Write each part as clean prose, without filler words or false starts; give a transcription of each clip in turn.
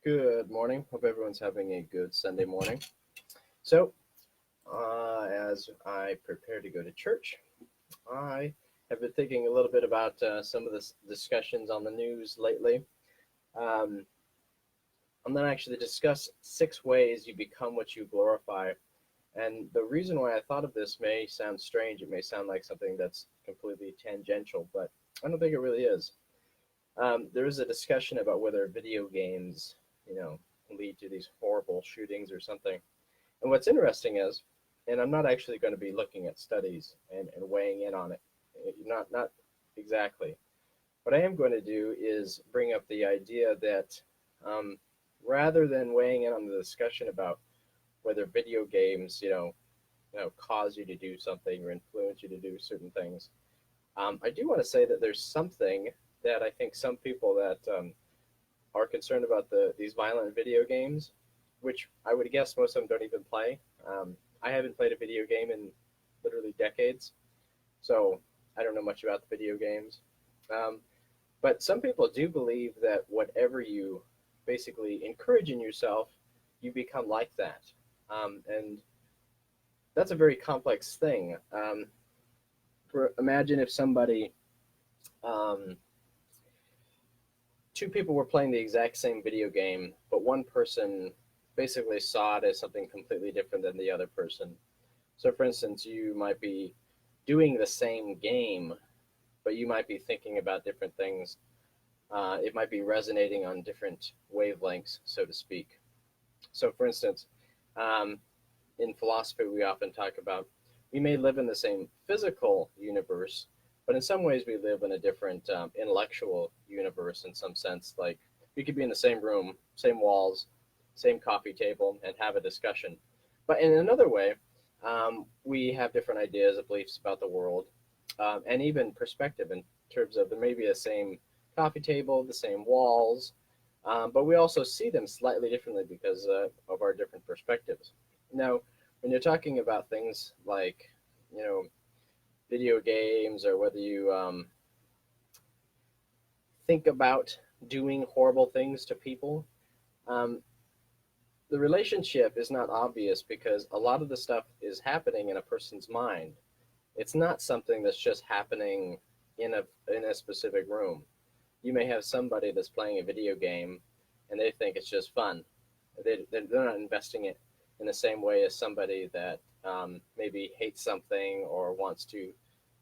Good morning. Hope everyone's having a good Sunday morning. So, as I prepare to go to church, I have been thinking a little bit about some of the discussions on the news lately. Um, I'm going to actually discuss 6 ways you become what you glorify. And the reason why I thought of this may sound strange. It may sound like something that's completely tangential, but I don't think it really is. There is a discussion about whether video games, you know, lead to these horrible shootings or something. And what's interesting is, and I'm not actually going to be looking at studies and weighing in on it, not exactly. What I am going to do is bring up the idea that um, rather than weighing in on the discussion about whether video games, cause you to do something or influence you to do certain things, I do want to say that there's something that I think some people that are concerned about these violent video games, which I would guess most of them don't even play. I haven't played a video game in literally decades, so I don't know much about the video games. Um, but some people do believe that whatever you basically encourage in yourself, you become like that. And that's a very complex thing. Imagine if um, two people were playing the exact same video game, but one person basically saw it as something completely different than the other person. So, for instance, you might be doing the same game, but you might be thinking about different things. It might be resonating on different wavelengths, so to speak. So, for instance, um, in philosophy, we often talk about we may live in the same physical universe, but in some ways we live in a different intellectual universe in some sense. Like we could be in the same room, same walls, same coffee table, and have a discussion. But in another way, we have different ideas and beliefs about the world, and even perspective in terms of there may be the same coffee table, the same walls, but we also see them slightly differently because of our different perspectives. Now, when you're talking about things like, you know, video games or whether you think about doing horrible things to people, um, the relationship is not obvious because a lot of the stuff is happening in a person's mind. It's not something that's just happening in a specific room. You may have somebody that's playing a video game and they think it's just fun. They're not investing it in the same way as somebody that maybe hates something or wants to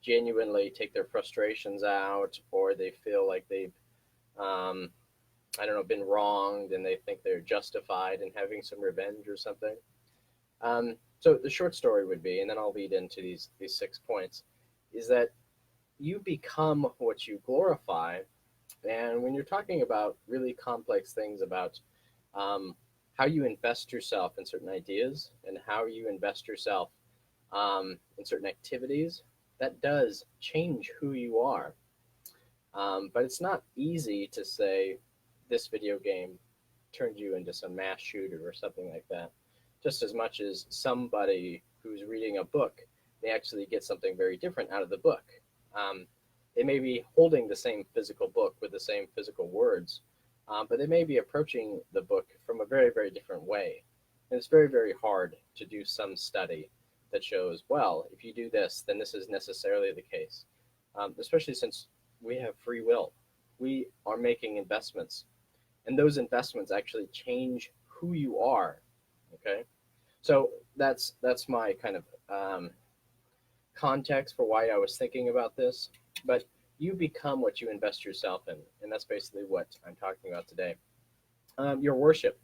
genuinely take their frustrations out, or they feel like they've, um, I don't know, been wronged and they think they're justified in having some revenge or something. So the short story would be, and then I'll lead into these 6 points, is that you become what you glorify. And when you're talking about really complex things about how you invest yourself in certain ideas and how you invest yourself in certain activities, that does change who you are. But it's not easy to say this video game turned you into some mass shooter or something like that. Just as much as somebody who's reading a book may actually get something very different out of the book. Um, they may be holding the same physical book with the same physical words, but they may be approaching the book from a very, very different way. And it's very, very hard to do some study that shows, well, if you do this, then this is necessarily the case, especially since we have free will. We are making investments, and those investments actually change who you are. Okay, so that's my kind of context for why I was thinking about this. But you become what you invest yourself in, and that's basically what I'm talking about today. Your worship.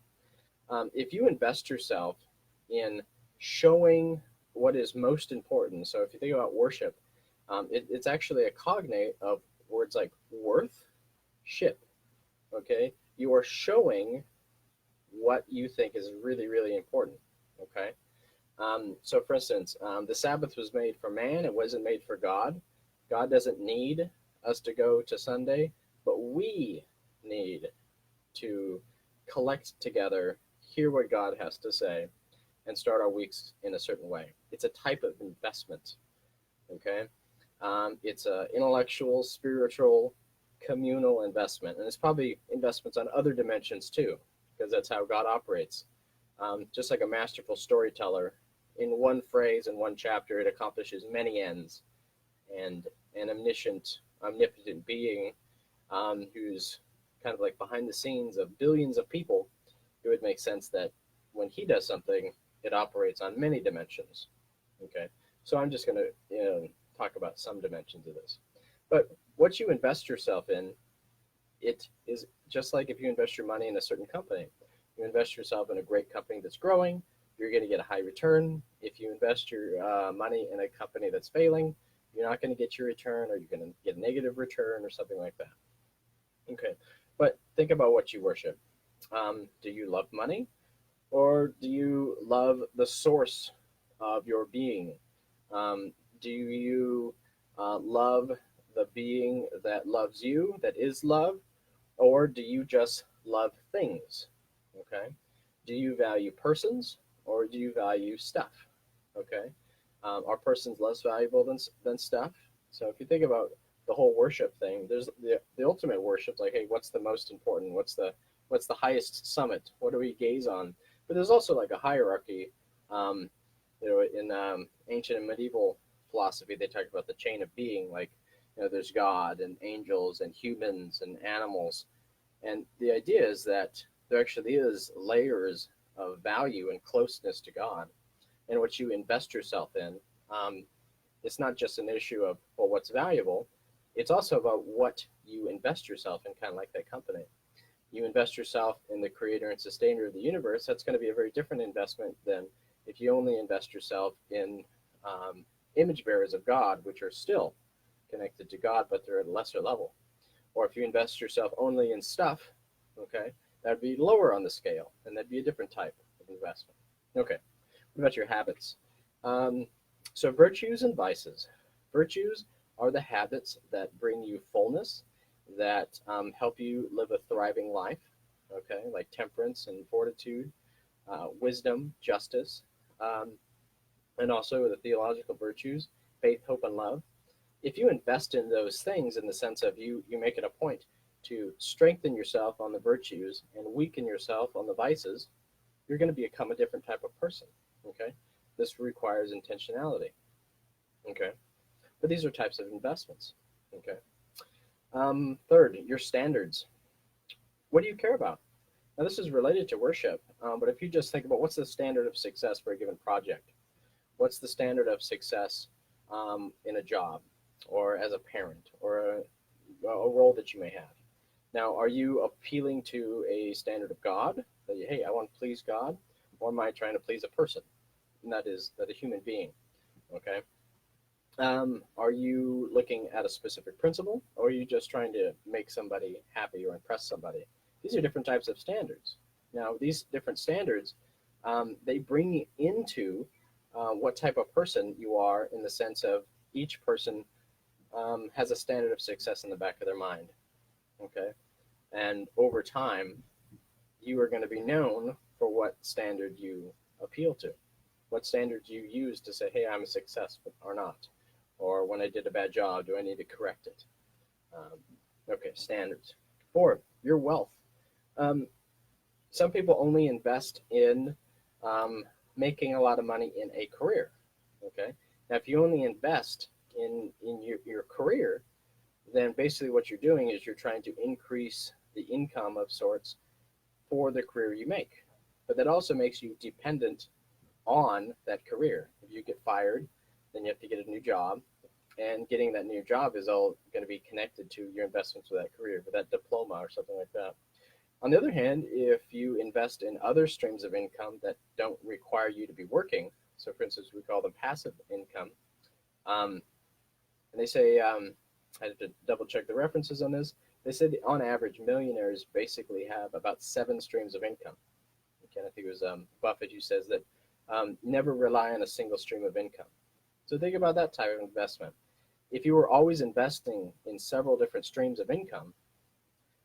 If you invest yourself in showing what is most important, so if you think about worship, it's actually a cognate of words like worth, ship. Okay, you are showing what you think is really, really important. Okay, so for instance, the Sabbath was made for man; it wasn't made for God. God doesn't need us to go to Sunday, but we need to collect together, hear what God has to say, and start our weeks in a certain way. It's a type of investment. Okay, it's a intellectual, spiritual, communal investment, and it's probably investments on other dimensions too. because that's how God operates. Just like a masterful storyteller, in one phrase, in one chapter, it accomplishes many ends. And an omnipotent being who's kind of like behind the scenes of billions of people, it would make sense that when he does something, it operates on many dimensions. Okay, so I'm just going to talk about some dimensions of this. But what you invest yourself in, it is just like if you invest your money in a certain company. You invest yourself in a great company that's growing, you're going to get a high return. If you invest your money in a company that's failing, you're not going to get your return, or you're going to get a negative return or something like that. Okay, but think about what you worship. Do you love money, or do you love the source of your being? Do you love the being that loves you, that is love, or do you just love things? Okay. Do you value persons, or do you value stuff? Okay. Are persons less valuable than stuff? So if you think about the whole worship thing, there's the ultimate worship, like, hey, what's the most important? What's the highest summit? What do we gaze on? But there's also like a hierarchy. Um, in ancient and medieval philosophy, they talk about the chain of being. Like, there's God and angels and humans and animals, and the idea is that there actually is layers of value and closeness to God, and what you invest yourself in. Um, it's not just an issue of, well, what's valuable. It's also about what you invest yourself in, kind of like that company. You invest yourself in the creator and sustainer of the universe, that's going to be a very different investment than if you only invest yourself in image bearers of God, which are still connected to God, but they're at a lesser level. Or if you invest yourself only in stuff, okay, that'd be lower on the scale, and that'd be a different type of investment. Okay, what about your habits? Um, so, virtues and vices. Virtues are the habits that bring you fullness, that help you live a thriving life, okay, like temperance and fortitude, wisdom, justice, um, and also the theological virtues, faith, hope, and love. If you invest in those things, in the sense of you make it a point to strengthen yourself on the virtues and weaken yourself on the vices, you're going to become a different type of person. Okay, this requires intentionality. Okay, but these are types of investments. Okay. Third, your standards. What do you care about? Now, this is related to worship, but if you just think about what's the standard of success for a given project, what's the standard of success in a job, or as a parent, or a role that you may have. Now, are you appealing to a standard of God? That, hey, I want to please God, or am I trying to please a person? And that a human being. Okay. Are you looking at a specific principle, or are you just trying to make somebody happy or impress somebody? These are different types of standards. Now, these different standards, they bring into what type of person you are, in the sense of each person has a standard of success in the back of their mind. Okay, and over time, you are going to be known for what standard you appeal to, what standards you use to say, hey, I'm a success or not, or when I did a bad job, do I need to correct it? Um, okay, standards. Fourth, your wealth. Um, some people only invest in um, making a lot of money in a career. Okay, now if you only invest in your career, then basically what you're doing is you're trying to increase the income of sorts for the career you make. But that also makes you dependent on that career. If you get fired, then you have to get a new job, and getting that new job is all going to be connected to your investments with that career, with that diploma or something like that. On the other hand, if you invest in other streams of income that don't require you to be working, so for instance, we call them passive income, um, and they say, I had to double check the references on this. They said on average, millionaires basically have about 7 streams of income. Okay, I think it was Buffett who says that never rely on a single stream of income. So think about that type of investment. If you were always investing in several different streams of income,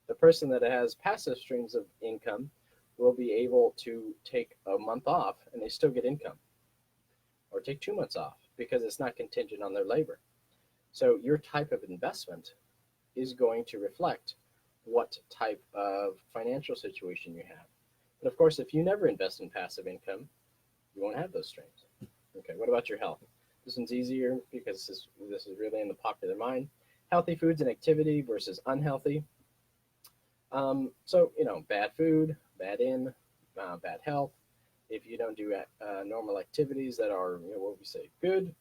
the person that has passive streams of income will be able to take a month off and they still get income, or take 2 months off because it's not contingent on their labor. So your type of investment is going to reflect what type of financial situation you have. But of course, if you never invest in passive income, you won't have those streams. Okay, what about your health? This one's easier because this is really in the popular mind. Healthy foods and activity versus unhealthy. So, bad food, bad health. If you don't do normal activities that are, what we say, good,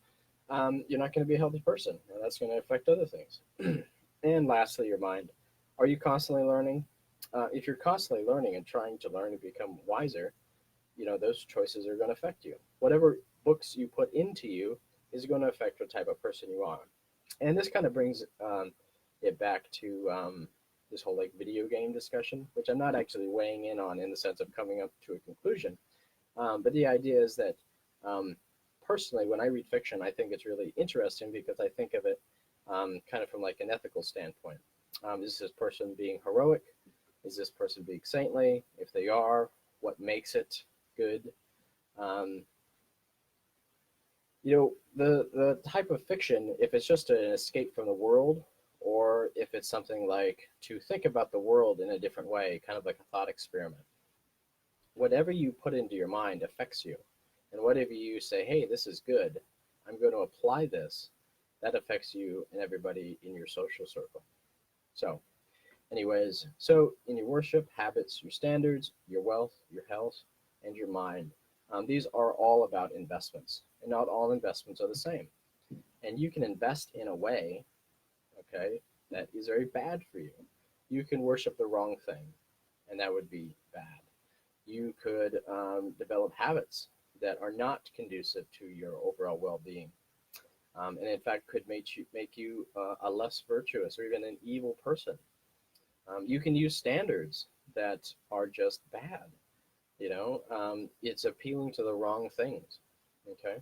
you're not going to be a healthy person. And that's going to affect other things. And lastly, your mind. Are you constantly learning? If you're constantly learning and trying to learn and become wiser, those choices are going to affect you. Whatever books you put into you is going to affect what type of person you are. And this kind of brings it back to this whole like video game discussion, which I'm not actually weighing in on in the sense of coming up to a conclusion. But the idea is that um, personally, when I read fiction, I think it's really interesting because I think of it kind of from like an ethical standpoint. Is this person being heroic? Is this person being saintly? If they are, what makes it good? Um, the type of fiction, if it's just an escape from the world, or if it's something like to think about the world in a different way, kind of like a thought experiment. Whatever you put into your mind affects you. And whatever you say, hey, this is good, I'm going to apply this, that affects you and everybody in your social circle. So, anyways, so in your worship, habits, your standards, your wealth, your health, and your mind, these are all about investments. And not all investments are the same. And you can invest in a way, okay, that is very bad for you. You can worship the wrong thing, and that would be bad. You could develop habits that are not conducive to your overall well-being, and in fact could make you a less virtuous or even an evil person. You can use standards that are just bad. It's appealing to the wrong things. Okay,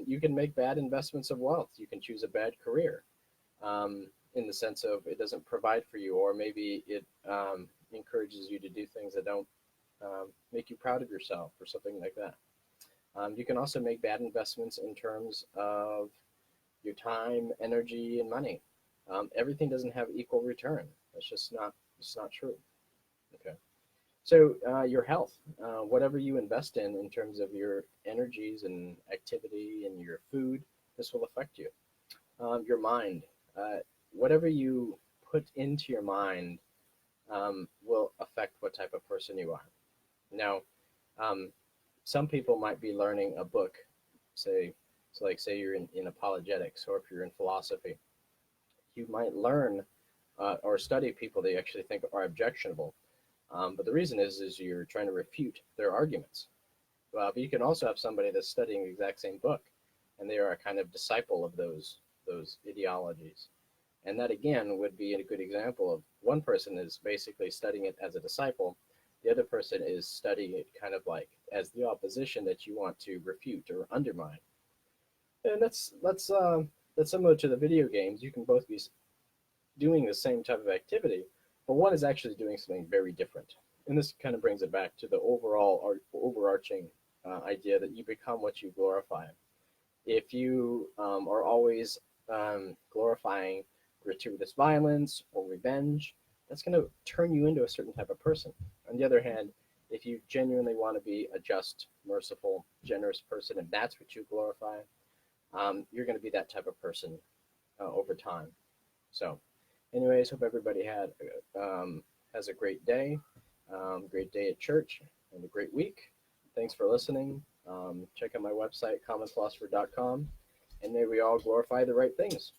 you can make bad investments of wealth. You can choose a bad career, in the sense of it doesn't provide for you, or maybe it encourages you to do things that don't make you proud of yourself, or something like that. You can also make bad investments in terms of your time, energy, and money. Everything doesn't have equal return. That's just not. It's not true. Okay. So your health, whatever you invest in terms of your energies and activity and your food, this will affect you. Your mind, whatever you put into your mind will affect what type of person you are. Now, um, some people might be learning a book, say, so like say you're in apologetics, or if you're in philosophy, you might learn or study people that you actually think are objectionable. But the reason is you're trying to refute their arguments. But you can also have somebody that's studying the exact same book, and they are a kind of disciple of those ideologies. And that again would be a good example of one person is basically studying it as a disciple, the other person is studying it kind of like as the opposition that you want to refute or undermine. And that's similar to the video games. You can both be doing the same type of activity, but one is actually doing something very different. And this kind of brings it back to the overall or overarching idea that you become what you glorify. If you are always glorifying gratuitous violence or revenge, that's going to turn you into a certain type of person. On the other hand, if you genuinely want to be a just, merciful, generous person, and that's what you glorify, you're going to be that type of person over time. So, anyways, hope everybody has a great day at church, and a great week. Thanks for listening. Check out my website, commonphilosopher.com, and may we all glorify the right things.